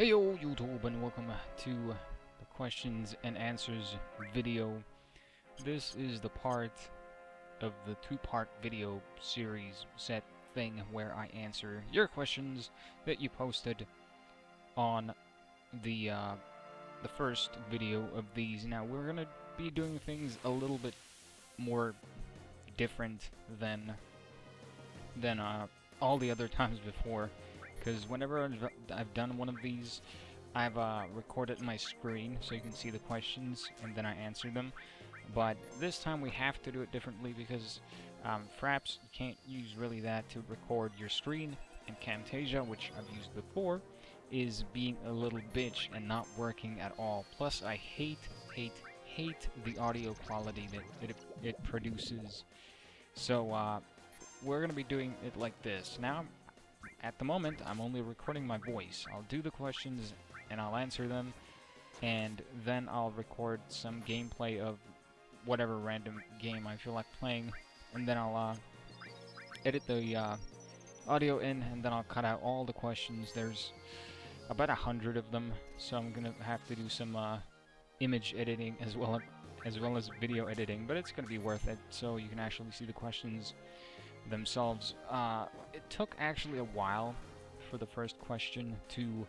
Hey yo YouTube, and welcome to the questions and answers video. This is the part of the two-part video series set thing where I answer your questions that you posted on the first video of these. Now we're gonna be doing things a little bit more different than all the other times before. Because whenever I've done one of these, I've recorded my screen so you can see the questions and then I answer them. But this time we have to do it differently because Fraps, you can't use really that to record your screen, and Camtasia, which I've used before, is being a little bitch and not working at all. Plus I hate the audio quality that it produces. So we're going to be doing it like this. Now, at the moment, I'm only recording my voice. I'll do the questions and I'll answer them, and then I'll record some gameplay of whatever random game I feel like playing, and then I'll edit the audio in, and then I'll cut out all the questions. There's about 100 of them, so I'm gonna have to do some image editing as well as video editing, but it's gonna be worth it, so you can actually see the questions themselves. It took actually a while for the first question to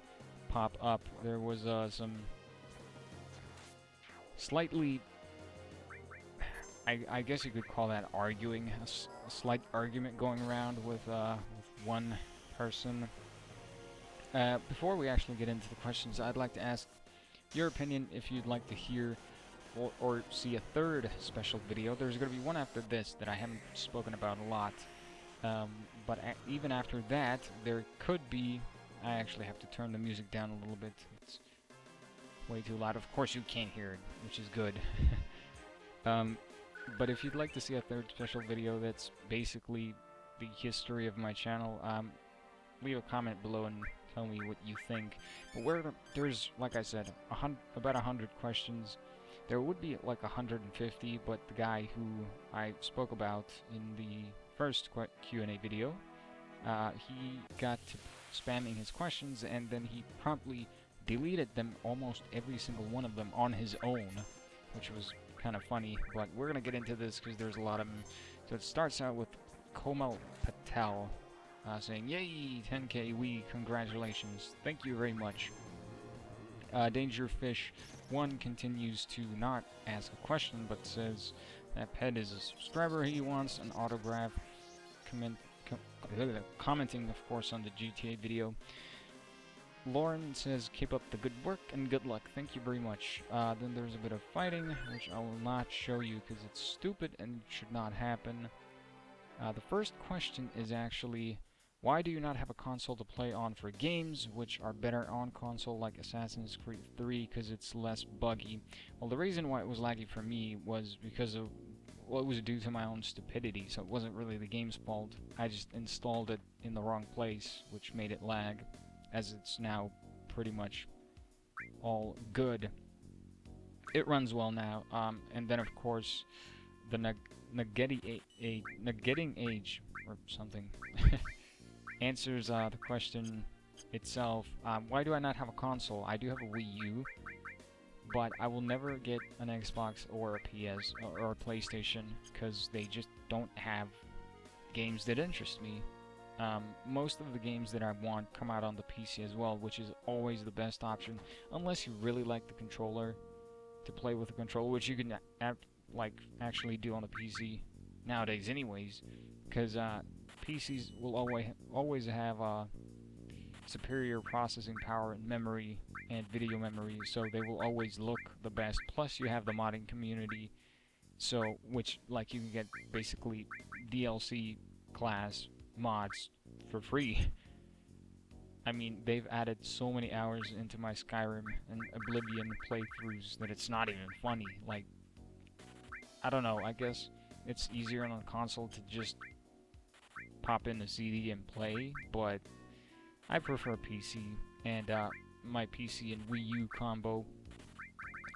pop up. There was some slightly, I guess you could call that arguing, a slight argument going around with one person. Before we actually get into the questions, I'd like to ask your opinion if you'd like to hear or see a third special video. There's going to be one after this that I haven't spoken about a lot, but even after that, there could be... I actually have to turn the music down a little bit. It's way too loud. Of course you can't hear it, which is good. But if you'd like to see a third special video that's basically the history of my channel, leave a comment below and tell me what you think. But there's, like I said, about 100 questions. There would be like 150, but the guy who I spoke about in the first Q&A video, he got to spamming his questions, and then he promptly deleted them, almost every single one of them, on his own, which was kind of funny. But we're going to get into this because there's a lot of them. So it starts out with Komal Patel saying, "Yay, 10k we, congratulations, thank you very much." Dangerfish1 continues to not ask a question, but says that Ped is a subscriber. He wants an autograph, commenting, of course, on the GTA video. Lauren says, "Keep up the good work and good luck. Thank you very much." Then there's a bit of fighting, which I will not show you because it's stupid and should not happen. The first question is actually, why do you not have a console to play on for games which are better on console, like Assassin's Creed 3, because it's less buggy? Well, the reason why it was laggy for me was because of, well, it was due to my own stupidity, so it wasn't really the game's fault. I just installed it in the wrong place, which made it lag, as it's now pretty much all good. It runs well now, and then of course the Nuggetting Age, or something, answers the question itself. Why do I not have a console? I do have a Wii U, but I will never get an Xbox or a PS or a PlayStation because they just don't have games that interest me. Most of the games that I want come out on the PC as well, which is always the best option, unless you really like the controller, to play with the controller, which you can actually do on the PC nowadays anyways, because PCs will always have superior processing power and memory and video memory, so they will always look the best. Plus you have the modding community, so which, like, you can get basically DLC class mods for free. I mean, they've added so many hours into my Skyrim and Oblivion playthroughs that it's not even funny. Like, I don't know, I guess it's easier on a console to just pop in the CD and play, but I prefer PC, and my PC and Wii U combo,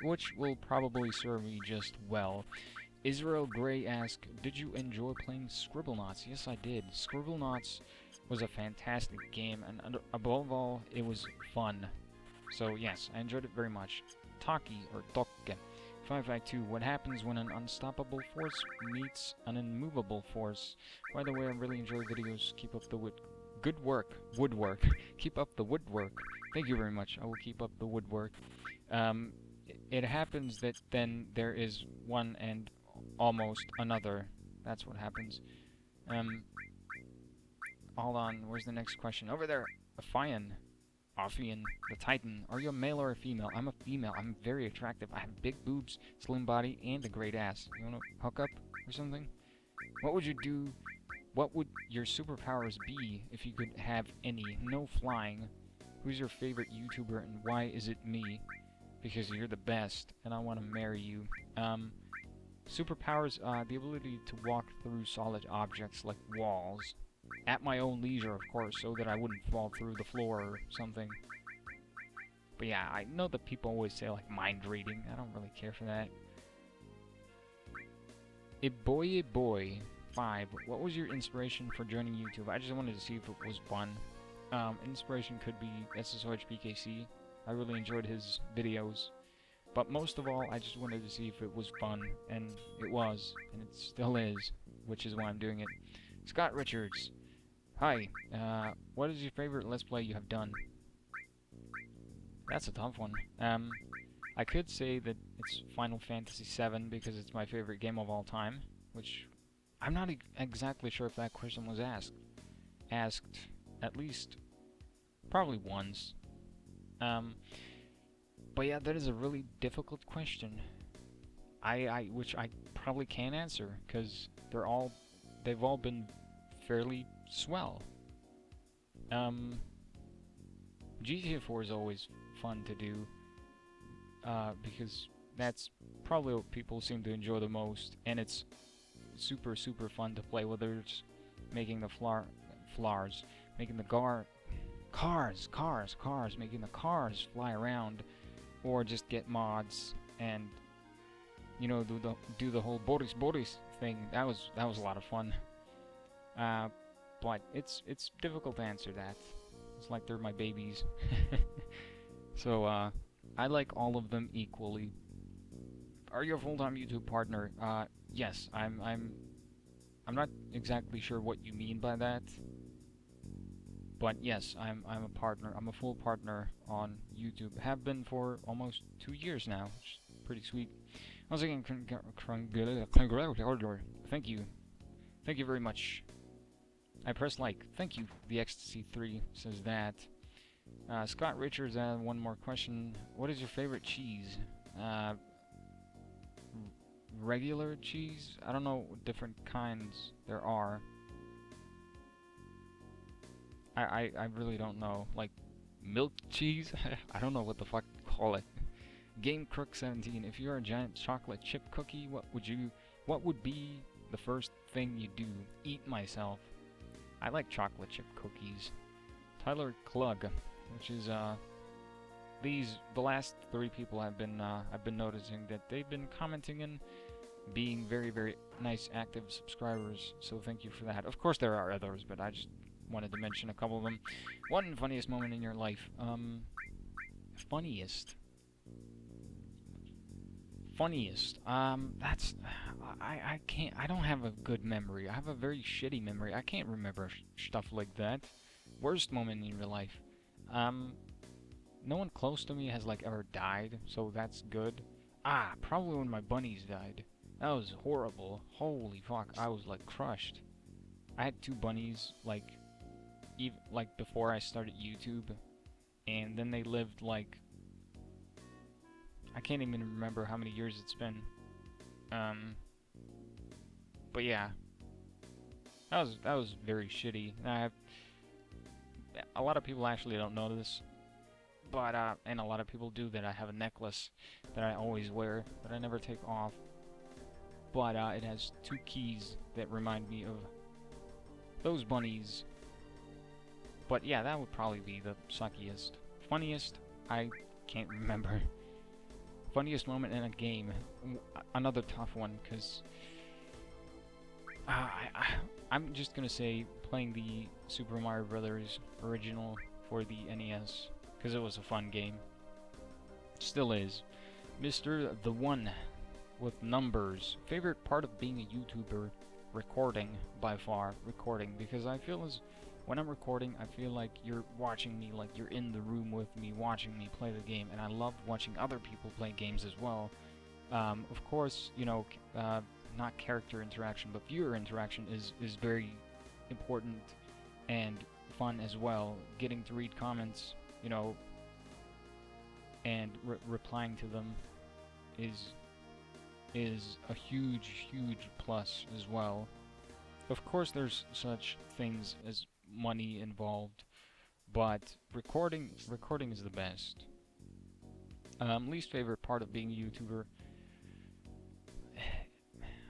which will probably serve me just well. Israel Gray asked, "Did you enjoy playing Scribblenauts?" Yes, I did. Scribblenauts was a fantastic game, and above all, it was fun. So yes, I enjoyed it very much. Taki, or Tokke. 552, what happens when an unstoppable force meets an immovable force? By the way, I really enjoy videos. Keep up the good work. Woodwork. Keep up the woodwork. Thank you very much. I will keep up the woodwork. It happens that then there is one and almost another. That's what happens. Hold on. Where's the next question? Over there. Aphian. Ophian, the Titan. Are you a male or a female? I'm a female. I'm very attractive. I have big boobs, slim body, and a great ass. You wanna hook up or something? What would you do? What would your superpowers be if you could have any? No flying. Who's your favorite YouTuber and why is it me? Because you're the best and I want to marry you. Superpowers, the ability to walk through solid objects like walls. At my own leisure, of course, so that I wouldn't fall through the floor or something. But yeah, I know that people always say, like, mind reading. I don't really care for that. Boy 5. What was your inspiration for joining YouTube? I just wanted to see if it was fun. Inspiration could be SSOHBKC. I really enjoyed his videos. But most of all, I just wanted to see if it was fun. And it was. And it still is. Which is why I'm doing it. Scott Richards. Hi, what is your favorite Let's Play you have done? That's a tough one. I could say that it's Final Fantasy VII because it's my favorite game of all time, which I'm not exactly sure if that question was asked at least probably once. But yeah, that is a really difficult question. Which I probably can't answer because they've all been fairly swell. GTA 4 is always fun to do because that's probably what people seem to enjoy the most, and it's super fun to play, whether it's making the making the making the cars fly around, or just get mods and, you know, do the whole Boris thing. That was a lot of fun. But it's difficult to answer that. It's like they're my babies. So I like all of them equally. Are you a full-time YouTube partner? Yes, I'm not exactly sure what you mean by that. But yes, I'm a partner. I'm a full partner on YouTube. Have been for almost 2 years now, which is pretty sweet. Once again, thank you. Thank you very much. I press like. Thank you. The Ecstasy 3 says that. Scott Richards had one more question. What is your favorite cheese? Regular cheese? I don't know what different kinds there are. I really don't know. Like, milk cheese? I don't know what the fuck to call it. Game Crook 17. If you're a giant chocolate chip cookie, what would be the first thing you do? Eat myself. I like chocolate chip cookies. Tyler Klug, which is the last 3 people I've been noticing that they've been commenting and being very nice active subscribers, so thank you for that. Of course there are others, but I just wanted to mention a couple of them. One funniest moment in your life. Funniest. That's I can't. I don't have a good memory. I have a very shitty memory. I can't remember stuff like that. Worst moment in your life. No one close to me has like ever died, so that's good. Probably when my bunnies died. That was horrible. Holy fuck, I was like crushed. I had 2 bunnies like before I started YouTube, and then they lived like, I can't even remember how many years it's been. But yeah, that was very shitty. A lot of people actually don't know this, but and a lot of people do, that I have a necklace that I always wear that I never take off. But it has 2 keys that remind me of those bunnies. But yeah, that would probably be the suckiest. Funniest, I can't remember. Funniest moment in a game, another tough one, because I'm just gonna say playing the Super Mario Brothers original for the NES, because it was a fun game. Still is. Mr. The One with numbers. Favorite part of being a YouTuber? Recording, by far. Recording, because I feel as when I'm recording, I feel like you're watching me, like you're in the room with me, watching me play the game, and I love watching other people play games as well. Of course, you know, not character interaction, but viewer interaction is very important and fun as well. Getting to read comments, you know, and replying to them is a huge plus as well. Of course, there's such things as money involved, but recording is the best. Least favorite part of being a YouTuber,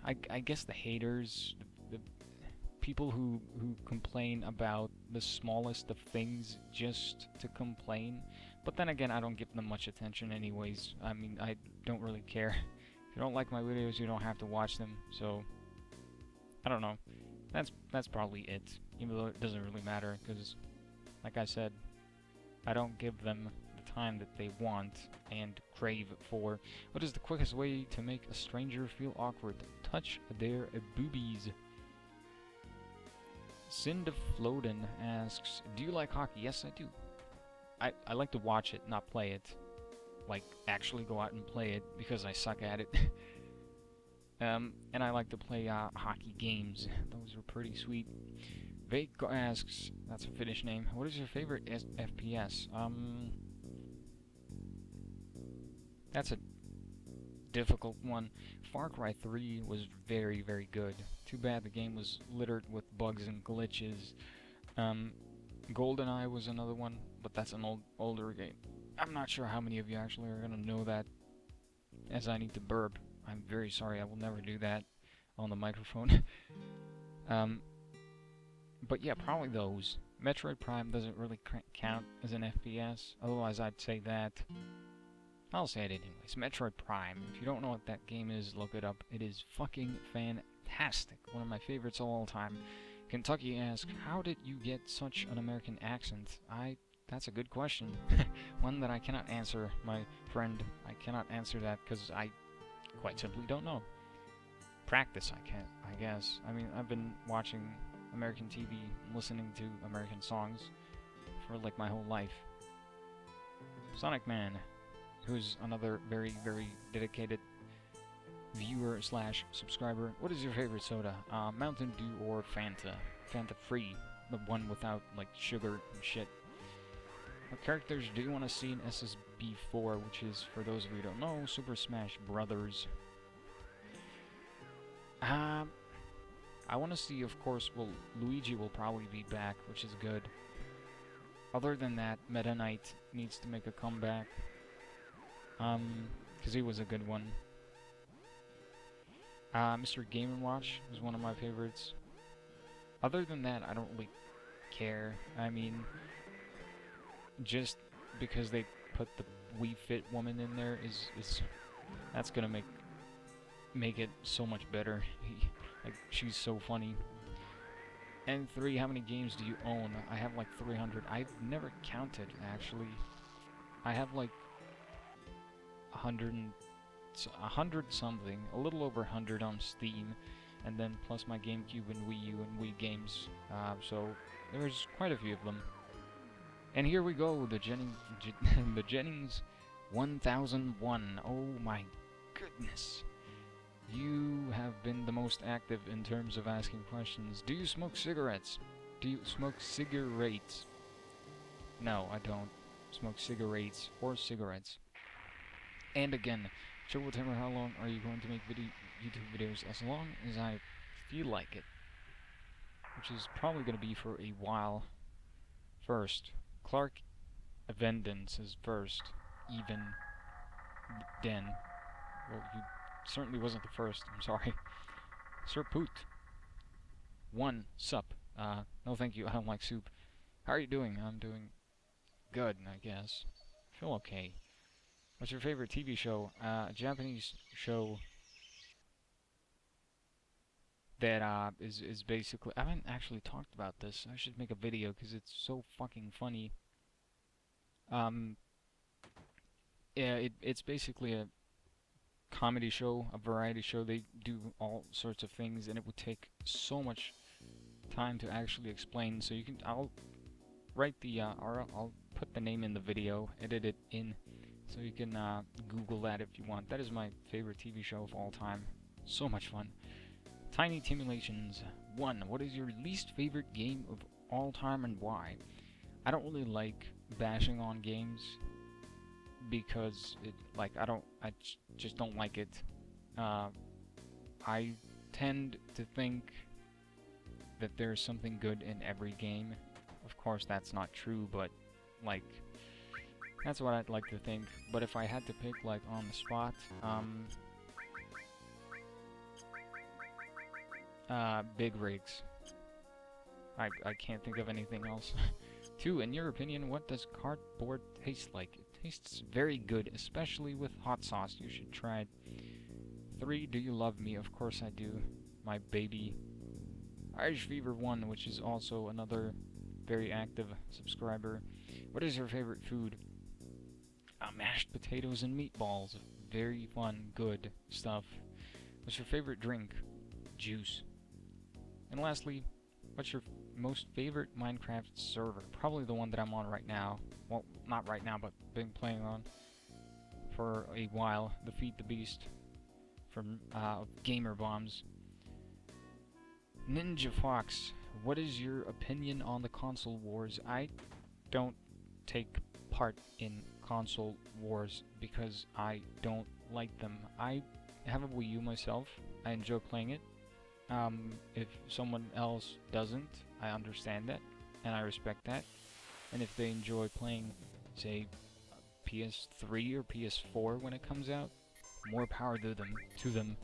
I guess the haters, the people who complain about the smallest of things just to complain. But then again, I don't give them much attention anyways. I mean, I don't really care. If you don't like my videos, you don't have to watch them. So, I don't know. That's probably it. Even though it doesn't really matter, because, like I said, I don't give them the time that they want and crave for. What is the quickest way to make a stranger feel awkward? Touch their boobies. Cindafloden asks, do you like hockey? Yes, I do. I like to watch it, not play it. Like, actually go out and play it, because I suck at it. And I like to play hockey games. Those are pretty sweet. Vake asks, that's a Finnish name, what is your favorite FPS? That's a difficult one. Far Cry 3 was very good. Too bad the game was littered with bugs and glitches. GoldenEye was another one, but that's an older game. I'm not sure how many of you actually are gonna know that, as I need to burp. I'm very sorry, I will never do that on the microphone. But yeah, probably those. Metroid Prime doesn't really count as an FPS, otherwise I'd say that. I'll say it anyways. Metroid Prime. If you don't know what that game is, look it up. It is fucking fantastic. One of my favorites of all time. Kentucky asks, how did you get such an American accent? That's a good question. One that I cannot answer, my friend. I cannot answer that because I quite simply don't know. Practice, I guess. I mean, I've been watching American TV, listening to American songs for like my whole life. Sonic Man, who's another very dedicated viewer slash subscriber. What is your favorite soda? Mountain Dew or Fanta? Fanta free, the one without like sugar and shit. What characters do you want to see in SSB4, which is, for those of you who don't know, Super Smash Brothers? I want to see, of course, well, Luigi will probably be back, which is good. Other than that, Meta Knight needs to make a comeback. Because he was a good one. Mr. Game & Watch was one of my favorites. Other than that, I don't really care. I mean, just because they put the Wii Fit woman in there is that's gonna make it so much better. Like, she's so funny. And 3, how many games do you own? I have like 300. I've never counted, actually. I have like 100 something, a little over 100 on Steam, and then plus my GameCube and Wii U and Wii games. So there's quite a few of them. And here we go, the Jennings 1001. Oh my goodness. You have been the most active in terms of asking questions. Do you smoke cigarettes? Do you smoke cigarettes? No, I don't smoke cigarettes or cigarettes. And again, Chocobotamer, how long are you going to make YouTube videos? As long as I feel like it. Which is probably going to be for a while. First, Clark Avenden says first, even Den. Well, you certainly wasn't the first, I'm sorry. Sir Poot. 1, sup. No thank you, I don't like soup. How are you doing? I'm doing good, I guess. I feel okay. What's your favorite TV show? A Japanese show that is basically... I haven't actually talked about this. I should make a video because it's so fucking funny. Yeah, it's basically a comedy show, a variety show. They do all sorts of things, and it would take so much time to actually explain. So I'll write or I'll put the name in the video, edit it in, so you can Google that if you want. That is my favorite TV show of all time. So much fun. Tiny Timulations 1. What is your least favorite game of all time and why? I don't really like bashing on games because I just don't like it. I tend to think that there's something good in every game. Of course, that's not true, but like that's what I'd like to think. But if I had to pick like on the spot, big rigs. I can't think of anything else. 2. In your opinion, what does cardboard taste like? It tastes very good, especially with hot sauce. You should try it. 3. Do you love me? Of course I do. My baby. Irish Fever 1, which is also another very active subscriber. What is your favorite food? Mashed potatoes and meatballs. Very fun, good stuff. What's your favorite drink? Juice. And lastly, what's your most favorite Minecraft server? Probably the one that I'm on right now. Well, not right now, but been playing on for a while. The Feed the Beast from Gamer Bombs. Ninja Fox, what is your opinion on the console wars? I don't take part in console wars because I don't like them. I have a Wii U myself. I enjoy playing it. If someone else doesn't, I understand that, and I respect that. And if they enjoy playing, say, PS3 or PS4 when it comes out, more power to them.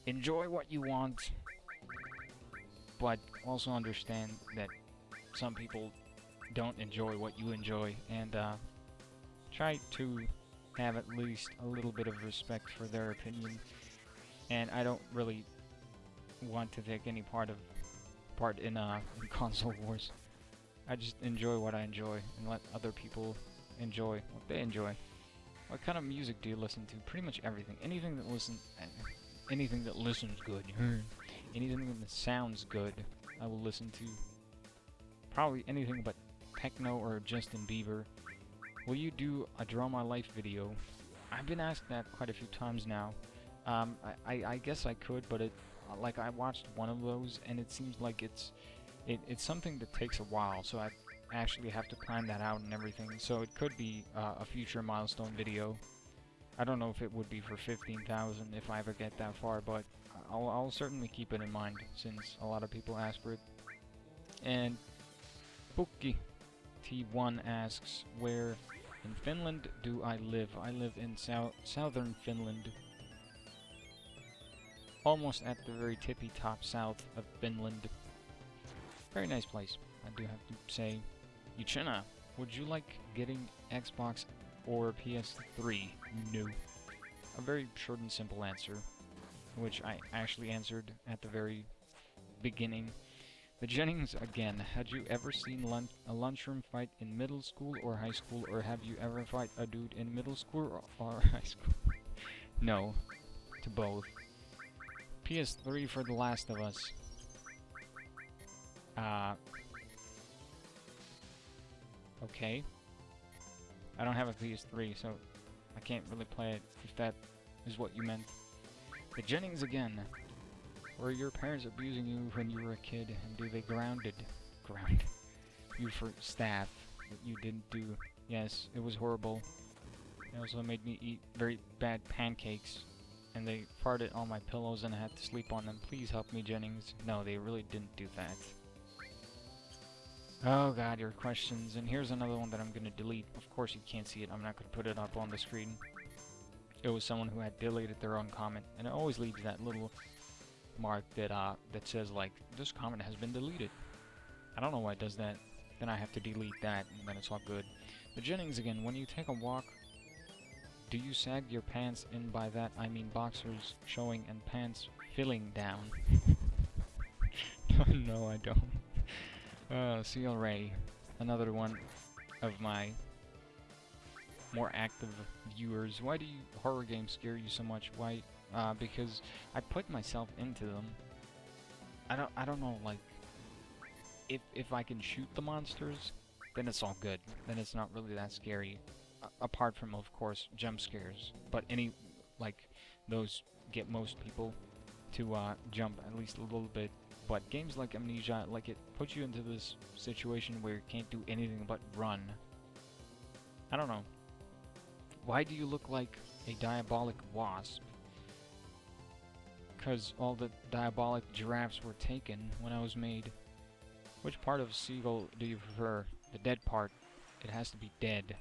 Enjoy what you want, but also understand that some people don't enjoy what you enjoy, and try to have at least a little bit of respect for their opinion. And I don't really want to take any part in console wars. I just enjoy what I enjoy and let other people enjoy what they enjoy. What kind of music do you listen to? Pretty much everything. Anything that listens good. Anything that sounds good, I will listen to. Probably anything but techno or Justin Bieber. Will you do a Draw My Life video? I've been asked that quite a few times now. I guess I could, but I watched one of those, and it seems like it's something that takes a while, so I actually have to plan that out and everything. So it could be a future milestone video. I don't know if it would be for 15,000 if I ever get that far, but I'll certainly keep it in mind since a lot of people ask for it. And Pukki T1 asks, where in Finland do I live? I live in southern Finland. Almost at the very tippy top south of Finland. Very nice place, I do have to say. Yuchina, would you like getting Xbox or PS3? No. A very short and simple answer, which I actually answered at the very beginning. The Jennings again. Had you ever seen a lunchroom fight in middle school or high school, or have you ever fight a dude in middle school or high school? No, to both. PS3 for The Last of Us. Okay. I don't have a PS3, so I can't really play it, if that is what you meant. The Jennings again. Were your parents abusing you when you were a kid, and do they ground you for stuff that you didn't do? Yes, it was horrible. It also made me eat very bad pancakes, and they farted on my pillows and I had to sleep on them. Please help me, Jennings. No, they really didn't do that. Oh god, your questions. And here's another one that I'm gonna delete. Of course you can't see it. I'm not gonna put it up on the screen. It was someone who had deleted their own comment, and it always leaves that little mark that that says like, this comment has been deleted. I don't know why it does that. Then I have to delete that, and then it's all good. The Jennings again. When you take a walk, do you sag your pants? And by that I mean boxers showing and pants filling down. No, I don't. CL Ray, another one of my more active viewers. Why do horror games scare you so much? Why? Because I put myself into them. I don't know, like, if I can shoot the monsters, then it's all good. Then it's not really that scary. Apart from, of course, jump scares. But like, those get most people to jump at least a little bit. But games like Amnesia, like, it puts you into this situation where you can't do anything but run. I don't know. Why do you look like a diabolic wasp? Because all the diabolic giraffes were taken when I was made. Which part of seagull do you prefer? The dead part. It has to be dead.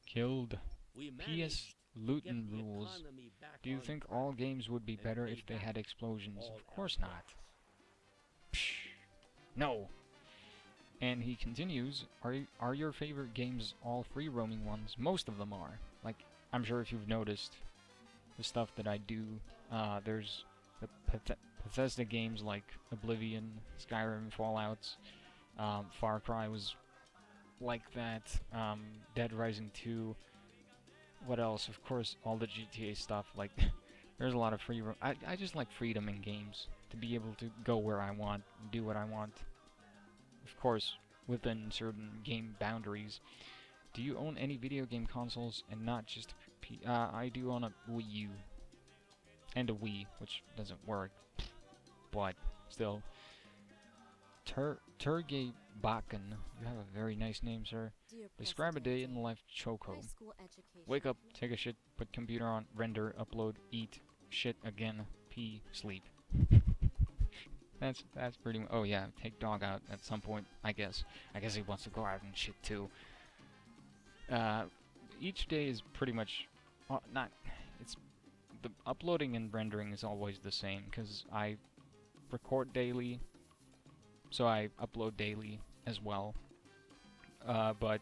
Killed. P.S. Luton rules. Do you think all games would be better if they had explosions? Of course not. Psh. No. And he continues, are your favorite games all free roaming ones? Most of them are. Like, I'm sure if you've noticed the stuff that I do, there's the Bethesda games like Oblivion, Skyrim, Fallouts, Far Cry was like that, Dead Rising 2, what else? Of course, all the GTA stuff, like, there's a lot of free I just like freedom in games, to be able to go where I want, do what I want. Of course, within certain game boundaries. Do you own any video game consoles and not just I do own a Wii U. And a Wii, which doesn't work. But, still. Turgay Bakken. You have a very nice name, sir. Describe a day in the life of Choco. Wake up, take a shit, put computer on, render, upload, eat, shit again, pee, sleep. That's pretty much. Oh yeah, take dog out at some point, I guess. I guess he wants to go out and shit too. Each day is pretty much it's the uploading and rendering is always the same because I record daily, so I upload daily as well. But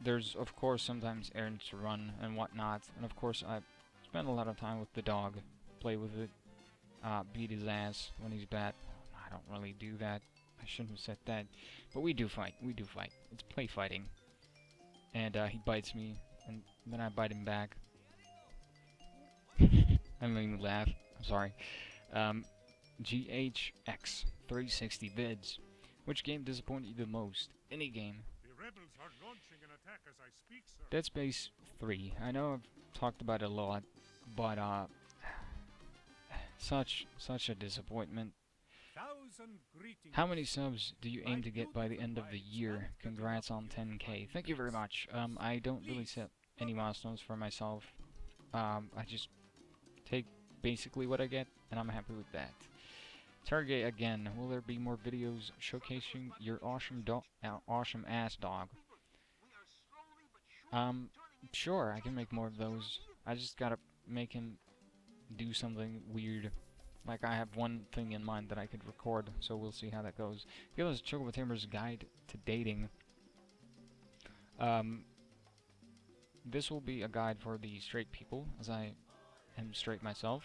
there's of course sometimes errands to run and whatnot, and of course I spend a lot of time with the dog, play with it. Beat his ass when he's bad. I don't really do that. I shouldn't have said that. But we do fight. We do fight. It's play fighting. And he bites me, and then I bite him back. That made me laugh. I'm sorry. GHX 360 vids. Which game disappointed you the most? Any game. The rebels are launching an attack as I speak, sir. Dead Space 3. I know I've talked about it a lot, but such a disappointment. How many subs do you aim to get by the end of the year? Congrats on 10k. Thank you very much. I don't really set any milestones for myself. I just take basically what I get, and I'm happy with that. Target again. Will there be more videos showcasing your awesome ass dog? Sure, I can make more of those. I just gotta make him do something weird. Like, I have one thing in mind that I could record, so we'll see how that goes. Give us Chocobotamer's Guide to Dating. This will be a guide for the straight people, as I am straight myself.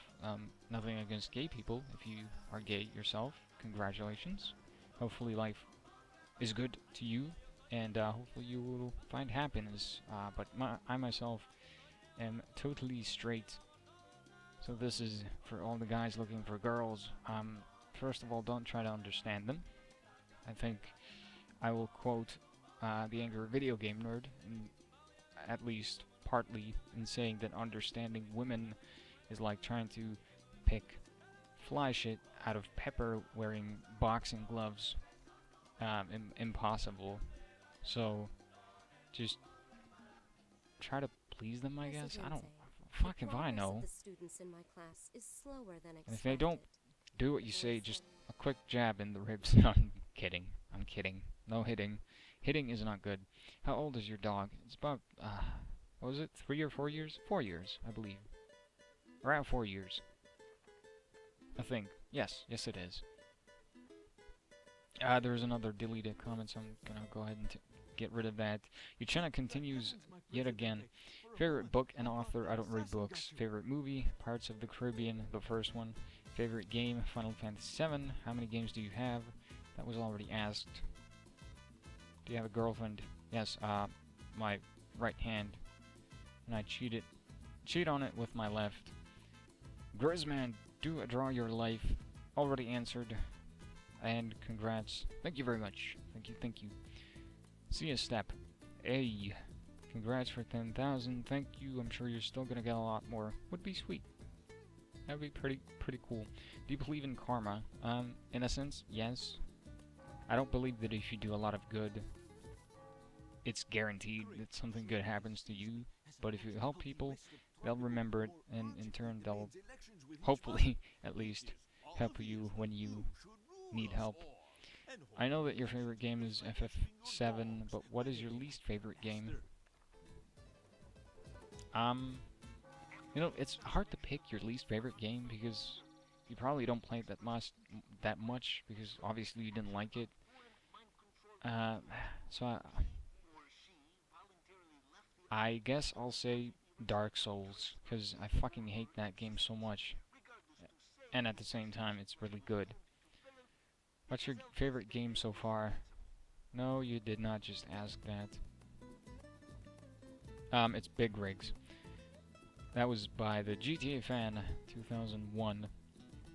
Nothing against gay people. If you are gay yourself, congratulations. Hopefully life is good to you, and hopefully you will find happiness. But I myself am totally straight. So this is for all the guys looking for girls. First of all, don't try to understand them. I think I will quote the Angry Video Game Nerd, at least partly, in saying that understanding women is like trying to pick fly shit out of pepper wearing boxing gloves. Impossible. So, just try to please them, I guess. I don't fuck if I know. And if they don't do what you say, just a quick jab in the ribs. No, I'm kidding. I'm kidding. No hitting. Hitting is not good. How old is your dog? It's about, what was it? 3 or 4 years? 4 years, I believe. Around 4 years. I think. Yes. Yes, it is. There's another deleted comment, so I'm gonna go ahead and get rid of that. Your channel continues yet again. Favorite book and author? I don't read books. Favorite movie? Pirates of the Caribbean, the first one. Favorite game? Final Fantasy VII. How many games do you have? That was already asked. Do you have a girlfriend? Yes, my right hand, and I cheat on it with my left. Grizzman, do a draw your life. Already answered, and congrats. Thank you very much. Thank you. See a step. A. Congrats for 10,000. Thank you. I'm sure you're still gonna get a lot more. Would be sweet. That would be pretty cool. Do you believe in karma? In a sense, yes. I don't believe that if you do a lot of good, it's guaranteed that something good happens to you. But if you help people, they'll remember it, and in turn, they'll hopefully, at least, help you when you need help. I know that your favorite game is FF7, but what is your least favorite game? You know, it's hard to pick your least favorite game because you probably don't play it that much because obviously you didn't like it. So I guess I'll say Dark Souls because I fucking hate that game so much, and at the same time it's really good. What's your favorite game so far? No, you did not just ask that. It's Big Rigs. That was by the GTA fan 2001.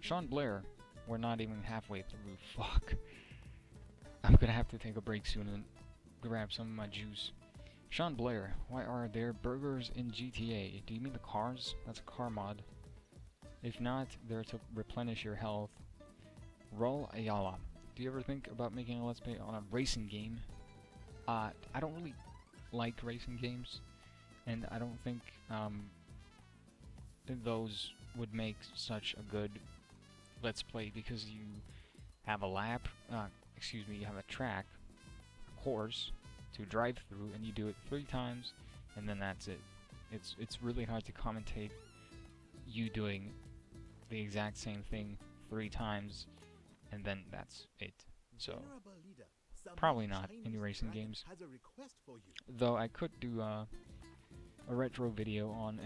Sean Blair. We're not even halfway through. Fuck. I'm gonna have to take a break soon and grab some of my juice. Sean Blair. Why are there burgers in GTA? Do you mean the cars? That's a car mod. If not, they're to replenish your health. Roll Ayala. Do you ever think about making a Let's Play on a racing game? I don't really like racing games, and I don't think those would make such a good Let's Play because you have a you have a track, a course to drive through, and you do it 3 times, and then that's it. It's really hard to commentate you doing the exact same thing 3 times, and then that's it. So, probably not any racing games. Though I could do a retro video on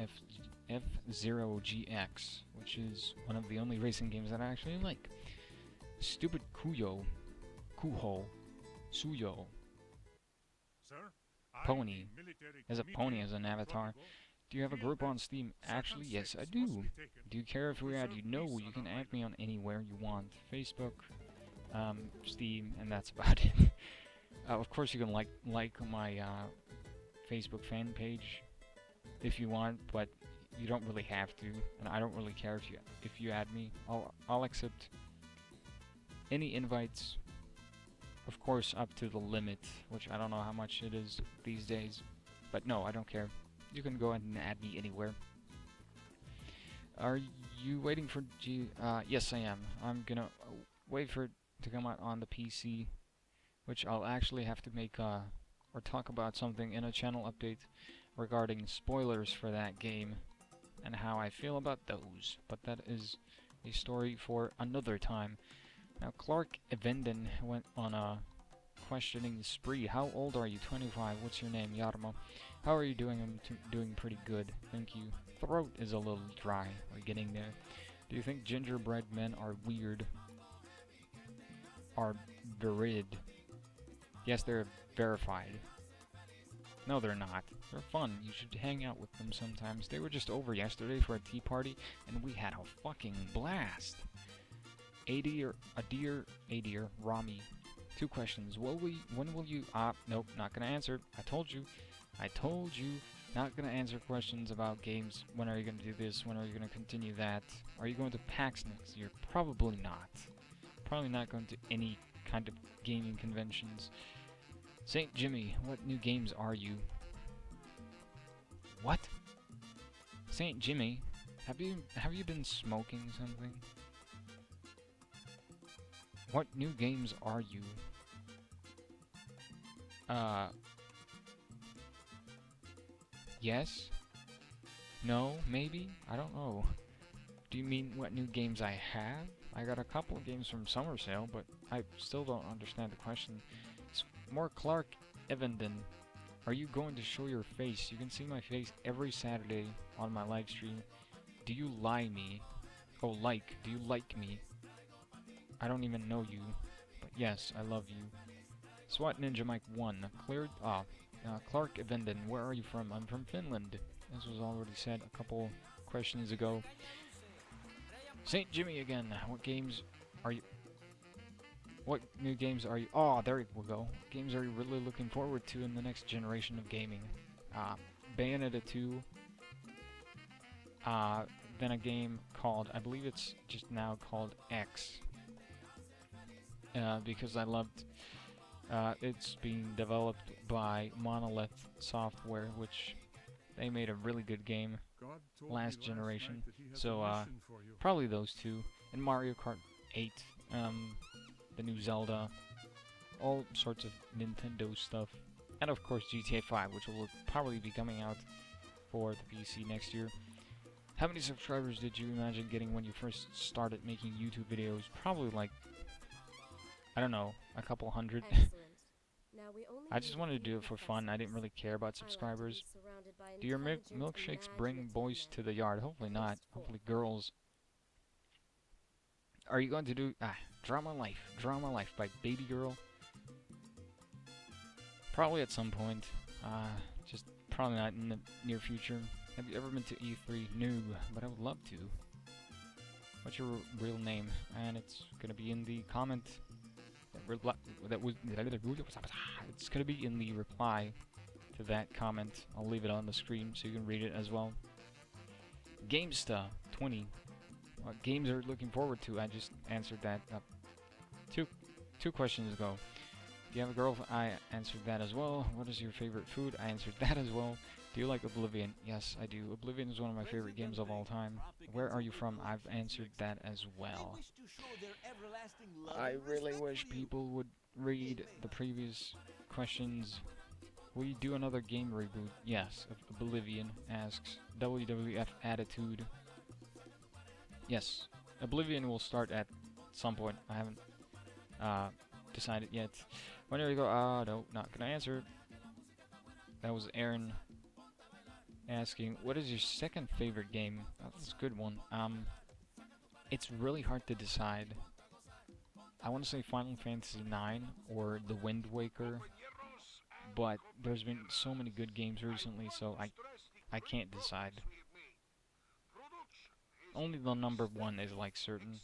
F-Zero GX, which is one of the only racing games that I actually like. Stupid Suyo. Sir, Pony. As a pony as an avatar. Do you have a group on Steam? Actually, yes, I do. Do you care if we add you? No, you can add me on anywhere you want. Facebook, Steam, and that's about it. Of course, you can like my Facebook fan page if you want, but you don't really have to, and I don't really care if you add me. I'll accept any invites, of course, up to the limit, which I don't know how much it is these days, but no, I don't care. You can go ahead and add me anywhere. Are you waiting for yes, I am. I'm gonna wait for it to come out on the PC, which I'll actually have to make or talk about something in a channel update regarding spoilers for that game and how I feel about those. But that is a story for another time. Now, Clark Evenden went on a questioning spree. How old are you? 25. What's your name? Yarmo. How are you doing? I'm doing pretty good. Thank you. Throat is a little dry. We're getting there. Do you think gingerbread men are weird? Are verid? Yes, they're verified. No, they're not. They're fun. You should hang out with them sometimes. They were just over yesterday for a tea party, and we had a fucking blast. Adir, Rami. 2 questions. When will you, nope, not gonna answer. I told you, not gonna answer questions about games. When are you gonna do this? When are you gonna continue that? Are you going to PAX next year? Probably not. Probably not going to any kind of gaming conventions. St. Jimmy, what new games are you? What? St. Jimmy, have you been smoking something? What new games are you? Yes? No? Maybe? I don't know. Do you mean what new games I have? I got a couple of games from Summer Sale, but I still don't understand the question. It's more Clark Evenden. Are you going to show your face? You can see my face every Saturday on my live stream. Do you me? Oh, do you like me? I don't even know you, but yes, I love you. SWAT Ninja Mike 1 cleared. Clark Evenden, where are you from? I'm from Finland. This was already said a couple questions ago. St. Jimmy again. What games are you... What new games are you... Oh, there we go. What games are you really looking forward to in the next generation of gaming? Bayonetta 2. Then a game called... I believe it's just now called X. Because I loved... it's being developed by Monolith Software, which they made a really good game last generation. So probably those two. And Mario Kart 8, the new Zelda, all sorts of Nintendo stuff. And of course GTA 5, which will probably be coming out for the PC next year. How many subscribers did you imagine getting when you first started making YouTube videos? Probably like, I don't know, a couple hundred. I just wanted to do it for fun. I didn't really care about subscribers. Do your milkshakes bring boys to the yard? Hopefully not. Hopefully girls. Are you going to do Drama Life by Baby Girl? Probably at some point. Just probably not in the near future. Have you ever been to E3? No, but I would love to. What's your real name? And it's gonna be in the comment. It's gonna be in the reply to that comment. I'll leave it on the screen so you can read it as well. GameStar 20. What games are you looking forward to? I just answered that two questions ago. Do you have a girlfriend? I answered that as well. What is your favorite food? I answered that as well. Do you like Oblivion? Yes, I do. Oblivion is one of my favorite games of all time. Where are you from? I've answered that as well. I really wish people would read the previous questions. Will you do another game reboot? Yes, Oblivion asks. WWF Attitude. Yes, Oblivion will start at some point. I haven't decided yet. When do we go? No, not gonna answer. That was Aaron asking, what is your second favorite game? That's a good one. It's really hard to decide. I want to say Final Fantasy IX or The Wind Waker, but there's been so many good games recently, so I can't decide. Only the number one is like certain.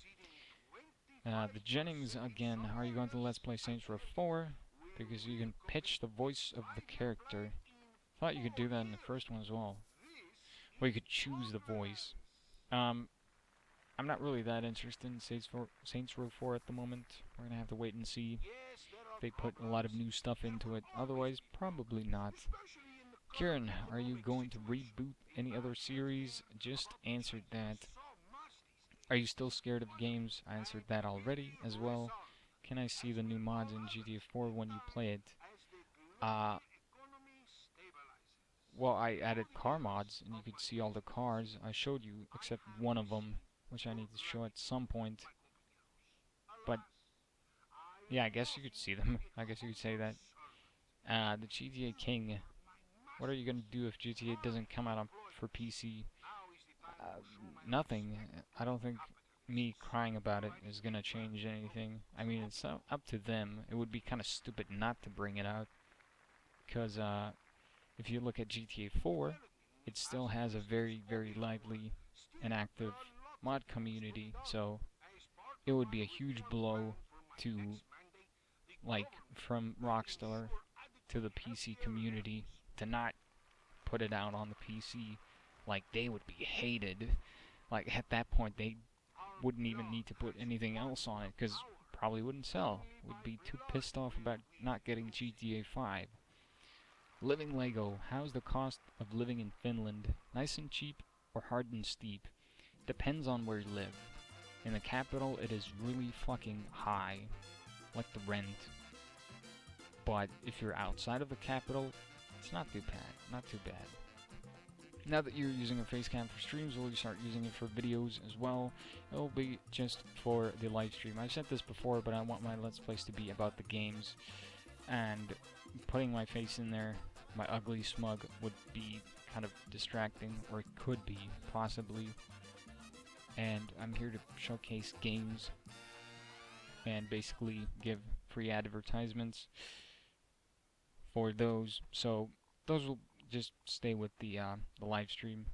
The Jennings again. Are you going to Let's Play Saints Row 4? Because you can pitch the voice of the character. Thought you could do that in the first one as well. Or you could choose the voice. I'm not really that interested in Saints Row 4 at the moment. We're gonna have to wait and see if they put a lot of new stuff into it. Otherwise, probably not. Kieran, are you going to reboot any other series? Just answered that. Are you still scared of games? I answered that already as well. Can I see the new mods in GTA 4 when you play it? Well, I added car mods, and you could see all the cars. I showed you, except one of them, which I need to show at some point. But, yeah, I guess you could see them. I guess you could say that. The GTA King. What are you going to do if GTA doesn't come out for PC? Nothing. I don't think me crying about it is going to change anything. I mean, it's up to them. It would be kind of stupid not to bring it out. Because, if you look at GTA 4, it still has a very, very lively and active mod community. So, it would be a huge blow to, like, from Rockstar to the PC community to not put it out on the PC. Like, they would be hated. Like, at that point, they wouldn't even need to put anything else on it, because probably wouldn't sell. Would be too pissed off about not getting GTA 5. Living Lego. How's the cost of living in Finland? Nice and cheap or hard and steep? Depends on where you live. In the capital, it is really fucking high. Like the rent. But if you're outside of the capital, it's not too bad. Not too bad. Now that you're using a facecam for streams, will you start using it for videos as well? It'll be just for the live stream. I've said this before, but I want my Let's Plays to be about the games. And putting my face in there, my ugly smug, would be kind of distracting, or it could be, possibly. And I'm here to showcase games and basically give free advertisements for those. So those will just stay with the live stream.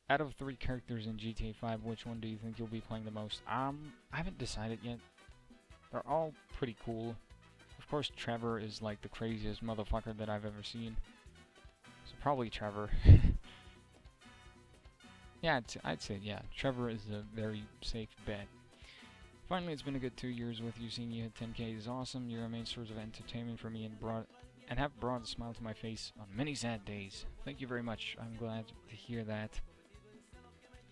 Out of 3 characters in GTA 5, which one do you think you'll be playing the most? I haven't decided yet. They're all pretty cool. Of course, Trevor is like the craziest motherfucker that I've ever seen. So probably Trevor. Yeah, I'd say, yeah, Trevor is a very safe bet. Finally, it's been a good 2 years with you. Seeing you hit 10K is awesome. You're a main source of entertainment for me and have brought a smile to my face on many sad days. Thank you very much. I'm glad to hear that.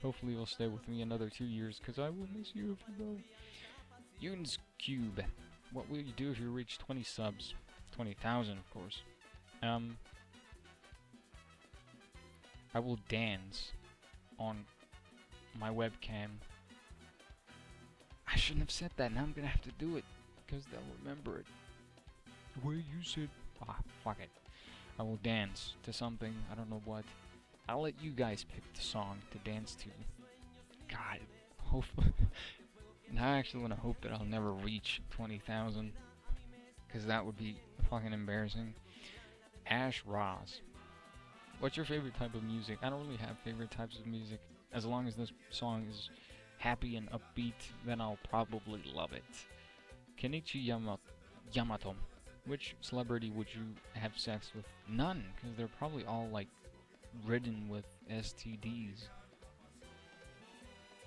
Hopefully you'll stay with me another 2 years, because I will miss you if you go. Yoon's Cube. What will you do if you reach 20 subs? 20,000, of course. I will dance on my webcam. I shouldn't have said that. Now I'm gonna have to do it, because they'll remember it. The way you said, fuck it. I will dance to something, I don't know what. I'll let you guys pick the song to dance to. God, hopefully. Now I actually want to hope that I'll never reach 20,000, because that would be fucking embarrassing. Ash Ross. What's your favorite type of music? I don't really have favorite types of music. As long as this song is happy and upbeat, then I'll probably love it. Kenichi Yamato. Which celebrity would you have sex with? None, because they're probably all, like, ridden with STDs.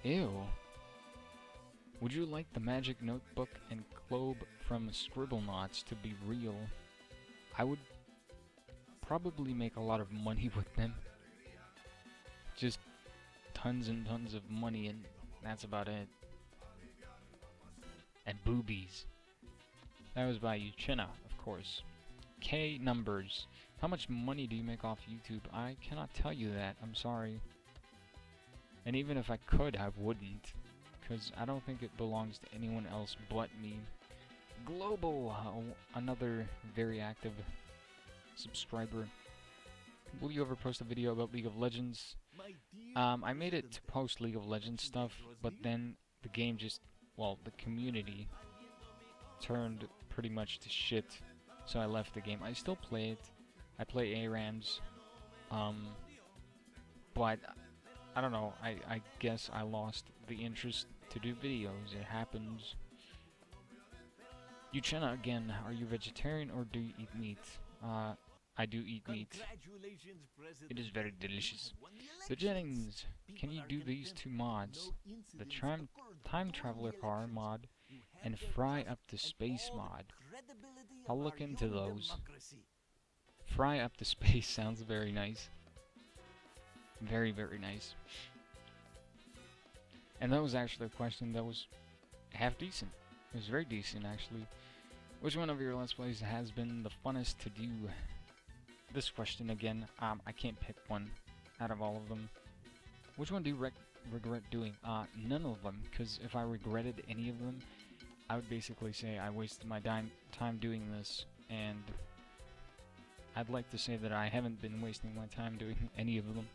Ew. Would you like the Magic Notebook and Globe from Scribblenauts to be real? I would probably make a lot of money with them. Just tons and tons of money, and that's about it. And boobies. That was by Uchenna, of course. K numbers. How much money do you make off YouTube? I cannot tell you that. I'm sorry. And even if I could, I wouldn't. Because I don't think it belongs to anyone else but me. Global, another very active subscriber. Will you ever post a video about League of Legends? I made it to post League of Legends stuff, but then the game just, well, the community turned pretty much to shit, so I left the game. I still play it. I play ARAMs, but I don't know, I guess I lost the interest to do videos. It happens. Uchenna again, are you vegetarian or do you eat meat? I do eat meat. It is very delicious. The Jennings, can you do these 2 mods? The time traveler car mod and fry up the space mod. I'll look into those. Fry up the space sounds very nice. Very, very nice. And that was actually a question that was half decent. It was very decent, actually. Which one of your Let's Plays has been the funnest to do? This question again, I can't pick one out of all of them. Which one do you regret doing? None of them, because if I regretted any of them, I would basically say I wasted my time doing this, and I'd like to say that I haven't been wasting my time doing any of them.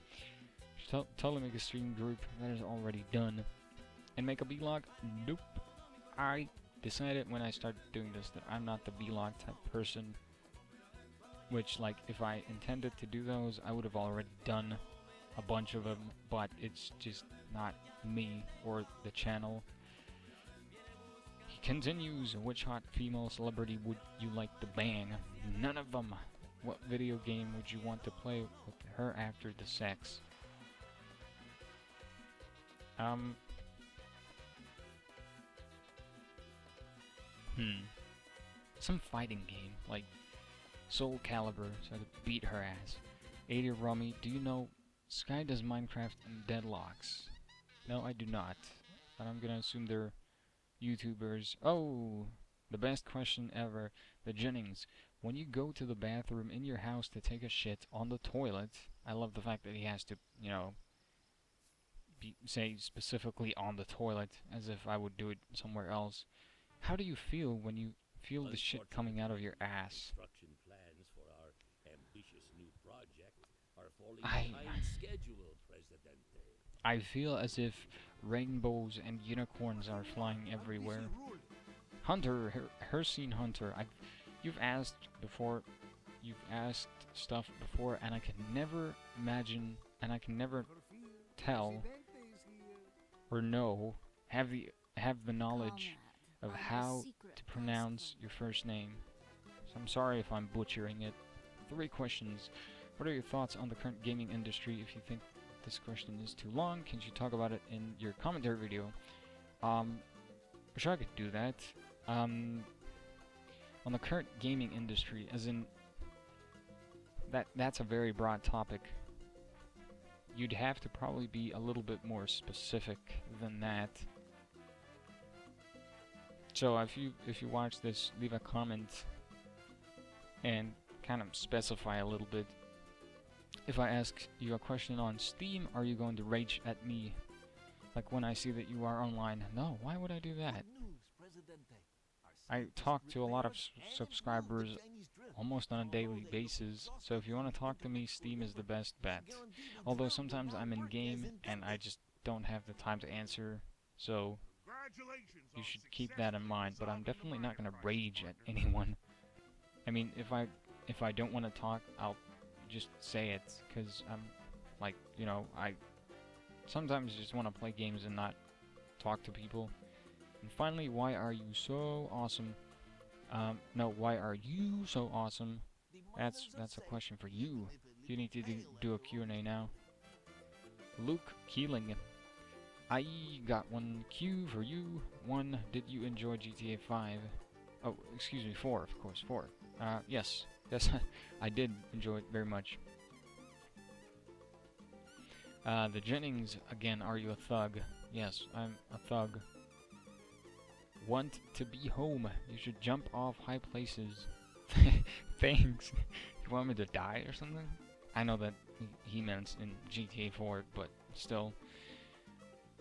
Totally make a stream group, that is already done. And make a vlog? Nope. I decided when I started doing this that I'm not the vlog type person. Which, like, if I intended to do those, I would have already done a bunch of them, but it's just not me or the channel. He continues, which hot female celebrity would you like to bang? None of them. What video game would you want to play with her after the sex? Some fighting game, like Soul Calibur, so to beat her ass. 80 Rummy, do you know Sky does Minecraft and Deadlocks? No, I do not. But I'm gonna assume they're YouTubers. Oh, the best question ever. The Jennings. When you go to the bathroom in your house to take a shit on the toilet, I love the fact that he has to, you know, say specifically on the toilet, as if I would do it somewhere else. How do you feel when you feel the shit coming out of your ass? I feel as if rainbows and unicorns are flying everywhere. Hunter, Hercene Hunter, you've asked before you've asked stuff before, and I can never imagine, and I can never tell or know, have the knowledge of how to pronounce your first name. So I'm sorry if I'm butchering it. 3 questions. What are your thoughts on the current gaming industry? If you think this question is too long, can you talk about it in your commentary video? Sure, I could do that. On the current gaming industry, as in that's a very broad topic. You'd have to probably be a little bit more specific than that. So if you watch this, leave a comment and kind of specify a little bit. If I ask you a question on Steam, are you going to rage at me? Like when I see that you are online? No, why would I do that? I talk to a lot of subscribers almost on a daily basis, so if you want to talk to me, Steam is the best bet. Although sometimes I'm in game and I just don't have the time to answer, so you should keep that in mind, but I'm definitely not going to rage at anyone. I mean, if I don't want to talk, I'll just say it, because I'm, like, you know, I sometimes just want to play games and not talk to people. And finally, why are you so awesome? No, why are you so awesome? That's a question for you. You need to do a Q&A now. Luke Keeling. I got 1 Q for you. 1, did you enjoy GTA 5? Oh, excuse me, 4, of course, 4. Yes, I did enjoy it very much. The Jennings, again, are you a thug? Yes, I'm a thug. Want to be home. You should jump off high places. Thanks. You want me to die or something? I know that he meant in GTA 4, but still.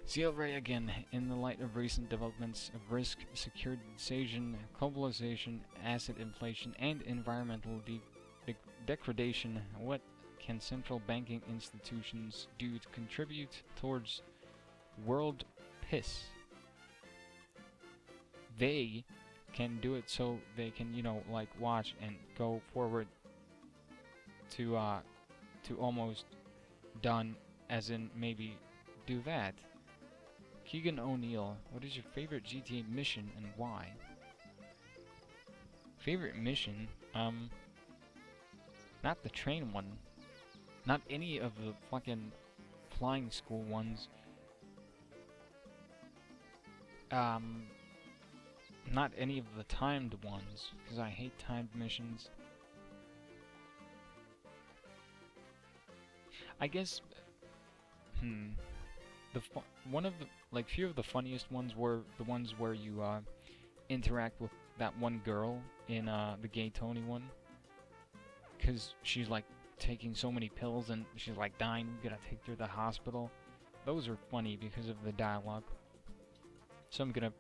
Seal Ray again. In the light of recent developments of risk, securitization, globalization, asset inflation, and environmental degradation, what can central banking institutions do to contribute towards world peace? They can do it so they can, you know, like watch and go forward to almost done, as in maybe do that. Keegan O'Neill, what is your favorite GTA mission and why? Favorite mission? Not the train one. Not any of the fucking flying school ones. Not any of the timed ones, because I hate timed missions. I guess, one of the, like, few of the funniest ones were the ones where you, interact with that one girl in, the Gay Tony one. Because she's, like, taking so many pills and she's, like, dying, you gotta take her to the hospital. Those are funny because of the dialogue. So I'm gonna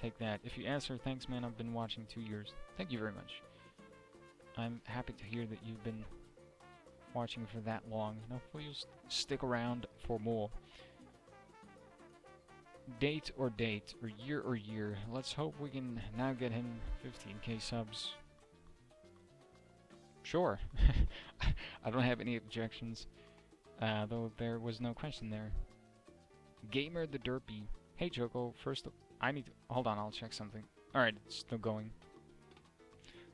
take that. If you answer, thanks man, I've been watching 2 years. Thank you very much. I'm happy to hear that you've been watching for that long, and hopefully you'll stick around for more. Date or year. Let's hope we can now get him 15k subs. Sure. I don't have any objections, though there was no question there. Gamer the Derpy. Hey Choco, first I need to... Hold on, I'll check something. Alright, it's still going.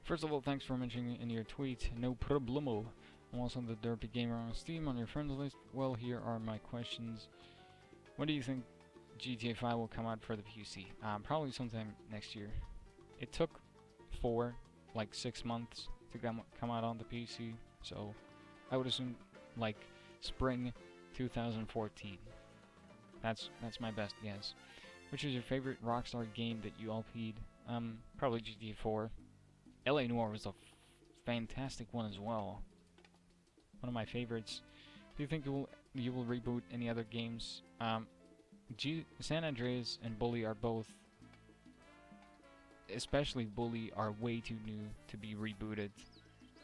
First of all, thanks for mentioning in your tweet. No problemo. I'm also the Derpy Gamer on Steam on your friends list. Well, here are my questions. When do you think GTA 5 will come out for the PC? Probably sometime next year. It took 6 months to come out on the PC, so I would assume, like, spring 2014. That's my best guess. Which is your favorite Rockstar game that you LP'd? Probably GTA 4. LA Noire was a fantastic one as well. One of my favorites. Do you think you will reboot any other games? San Andreas and Bully are both, especially Bully, are way too new to be rebooted.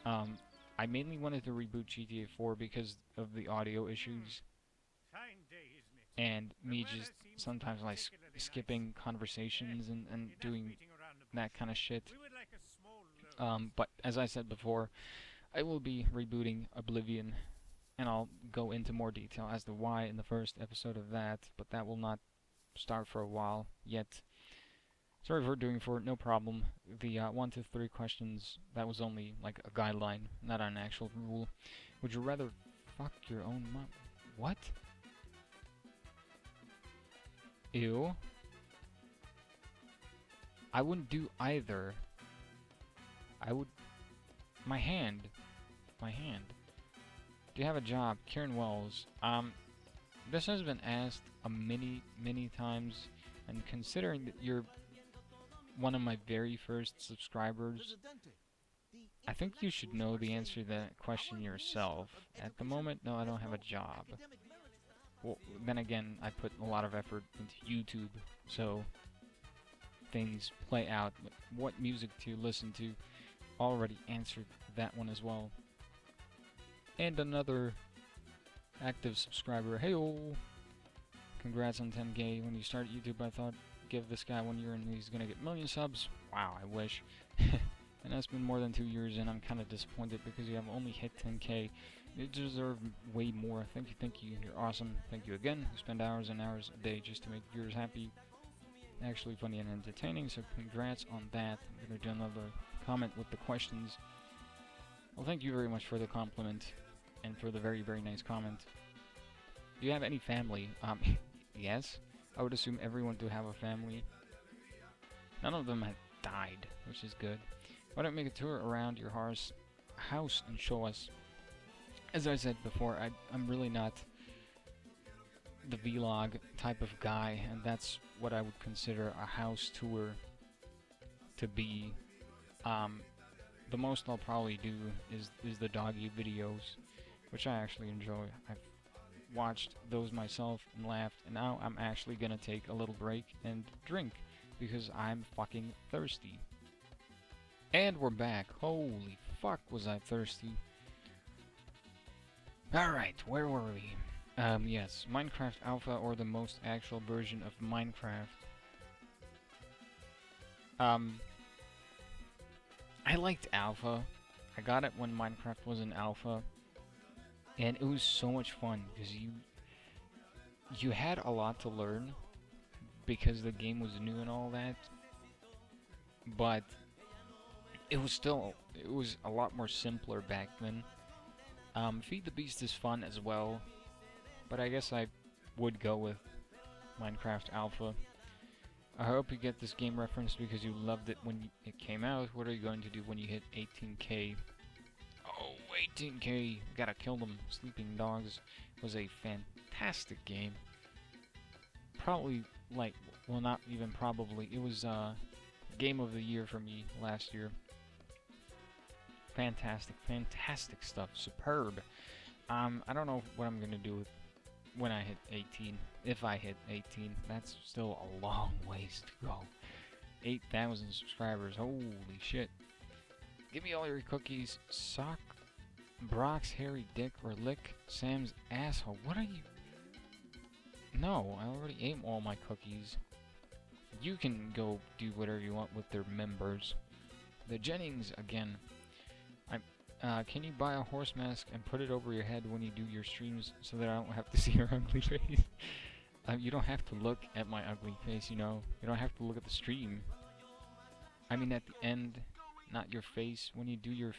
I mainly wanted to reboot GTA 4 because of the audio issues, and me just sometimes like skipping conversations and doing that kind of shit. But as I said before, I will be rebooting Oblivion, and I'll go into more detail as to why in the first episode of that, but that will not start for a while yet. Sorry for doing for it, no problem. The 1 to 3 questions, that was only like a guideline, not an actual rule. Would you rather fuck your own mom? What? Ew. I wouldn't do either. I would... My hand. My hand. Do you have a job? Kieran Wells. This has been asked many times, and considering that you're one of my very first subscribers, I think you should know the answer to that question yourself. At the moment, no, I don't have a job. Well, then again, I put a lot of effort into YouTube, so things play out. What music to listen to already answered that one as well. And another active subscriber. Hey-oh! Congrats on 10K. When you started YouTube, I thought, give this guy 1 year and he's gonna get million subs. Wow, I wish. And that's been more than 2 years, and I'm kind of disappointed because you have only hit 10K. You deserve way more. Thank you. You're awesome. Thank you again. You spend hours and hours a day just to make viewers happy. Actually funny and entertaining, so congrats on that. I'm gonna do another comment with the questions. Well, thank you very much for the compliment, and for the very nice comment. Do you have any family? Yes. I would assume everyone do have a family. None of them have died, which is good. Why don't you make a tour around your house and show us? As I said before, I'm really not the vlog type of guy, and that's what I would consider a house tour to be. The most I'll probably do is the doggy videos, which I actually enjoy. I've watched those myself and laughed, and now I'm actually gonna take a little break and drink because I'm fucking thirsty. And we're back. Holy fuck, was I thirsty. Alright, where were we? Yes, Minecraft Alpha or the most actual version of Minecraft. I liked Alpha. I got it when Minecraft was in Alpha, and it was so much fun because you had a lot to learn because the game was new and all that, but it was a lot more simpler back then. Feed the Beast is fun as well, but I guess I would go with Minecraft Alpha. I hope you get this game reference because you loved it when it came out. What are you going to do when you hit 18K? Oh, 18K! Gotta kill them. Sleeping Dogs was a fantastic game. Probably, like, well, not even probably. It was Game of the Year for me last year. Fantastic stuff. Superb. I don't know what I'm gonna do with when I hit 18. If I hit 18, that's still a long ways to go. 8,000 subscribers. Holy shit. Give me all your cookies. Sock Brock's hairy dick or lick Sam's asshole. What are you? No, I already ate all my cookies. You can go do whatever you want with their members. The Jennings again. Can you buy a horse mask and put it over your head when you do your streams so that I don't have to see your ugly face? You don't have to look at my ugly face, you know. You don't have to look at the stream. I mean at the end, not your face. When you do your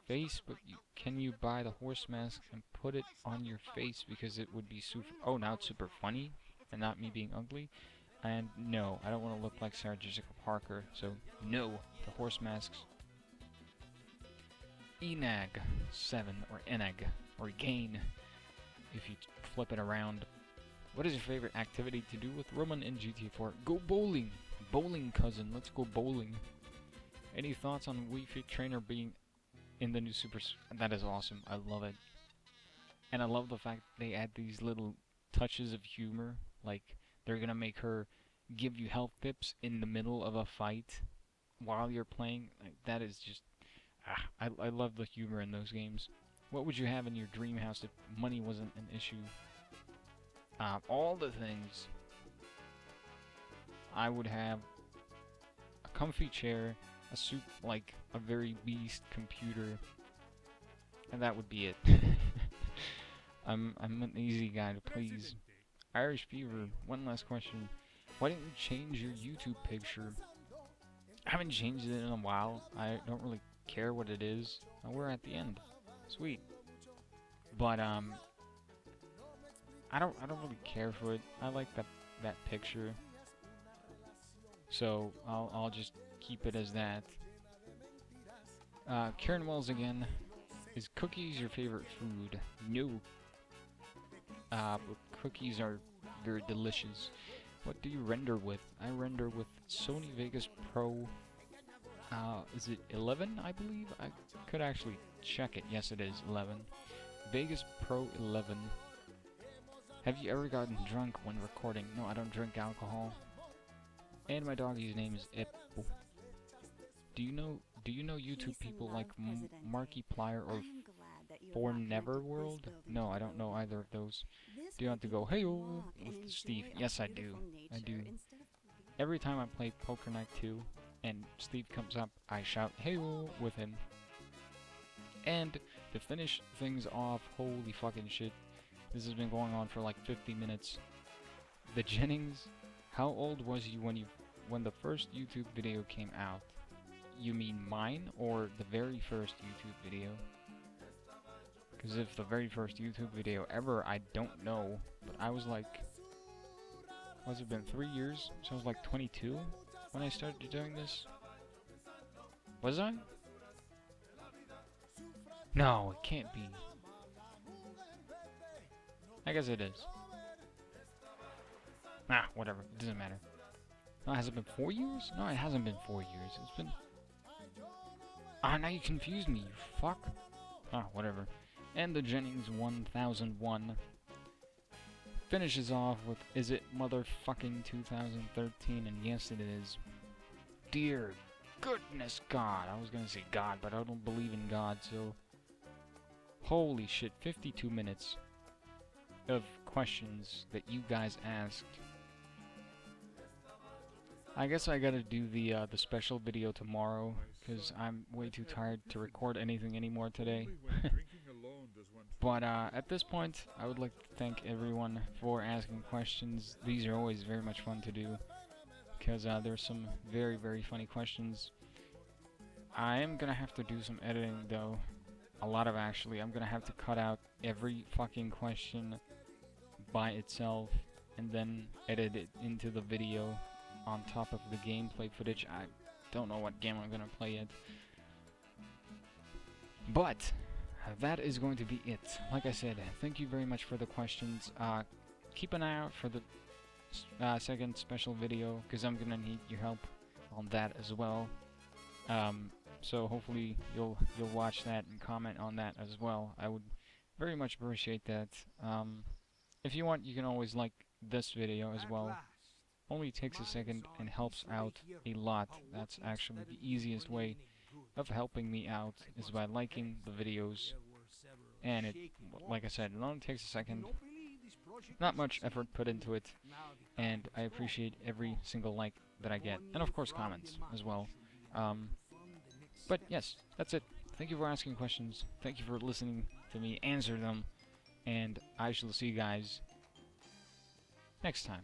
face, but can you buy the horse mask and put it on your face because it would be super... Oh, now it's super funny and not me being ugly? And no, I don't want to look like Sarah Jessica Parker, so no, the horse masks. Enag7, or Enag, or Gain, if you flip it around. What is your favorite activity to do with Roman in GTA 4? Go bowling! Bowling, cousin, let's go bowling. Any thoughts on Wii Fit Trainer being in the new Super... That is awesome, I love it. And I love the fact they add these little touches of humor, like they're gonna make her give you health tips in the middle of a fight while you're playing. Like, that is just... I love the humor in those games. What would you have in your dream house if money wasn't an issue? All the things. I would have a comfy chair, like a very beast computer, and that would be it. I'm an easy guy to please. Irish Fever, one last question. Why didn't you change your YouTube picture? I haven't changed it in a while. I don't really care what it is. Oh, we're at the end. Sweet. But I don't really care for it. I like that picture. So I'll just keep it as that. Karen Wells again. Is cookies your favorite food? No. But cookies are very delicious. What do you render with? I render with Sony Vegas Pro. Is it 11, I believe? I could actually check it. Yes, it is 11. Vegas Pro 11. Have you ever gotten drunk when recording? No, I don't drink alcohol. And my doggy's name is Eppo. Do you know YouTube people like Markiplier or For Neverworld? No, I don't know either of those. Do you have to go, hey-oh, with Steve? Yes, I do. I do. Every time I play Poker Night 2 and Steve comes up, I shout, hey-oh, with him. And to finish things off, holy fucking shit, this has been going on for like 50 minutes. The Jennings, how old was you when the first YouTube video came out? You mean mine or the very first YouTube video? Because if the very first YouTube video ever, I don't know. But I was like, what's it been, 3 years? So I was like 22 when I started doing this. Was I? No, it can't be. I guess it is. Ah, whatever. It doesn't matter. No, has it been 4 years? No, it hasn't been 4 years. It's been... Ah, now you confused me, you fuck. Ah, whatever. And the Jennings 1001 finishes off with, is it motherfucking 2013? And yes, it is. Dear goodness God. I was gonna say God, but I don't believe in God, so... Holy shit, 52 minutes of questions that you guys asked. I guess I gotta do the special video tomorrow, because I'm way too tired to record anything anymore today. But at this point, I would like to thank everyone for asking questions. These are always very much fun to do, because there's some very, very funny questions. I am gonna have to do some editing, though. A lot of, actually. I'm gonna have to cut out every fucking question by itself, and then edit it into the video on top of the gameplay footage. I don't know what game I'm gonna play yet. But that is going to be it. Like I said, thank you very much for the questions. Keep an eye out for the second special video, because I'm gonna need your help on that as well. So hopefully you'll watch that and comment on that as well. I would very much appreciate that. If you want, you can always like this video as well. Only takes a second and helps out a lot. That's actually the easiest way of helping me out, is by liking the videos. And it, like I said, it only takes a second. Not much effort put into it, and I appreciate every single like that I get, and of course comments as well. But yes, that's it. Thank you for asking questions. Thank you for listening to me answer them, and I shall see you guys next time.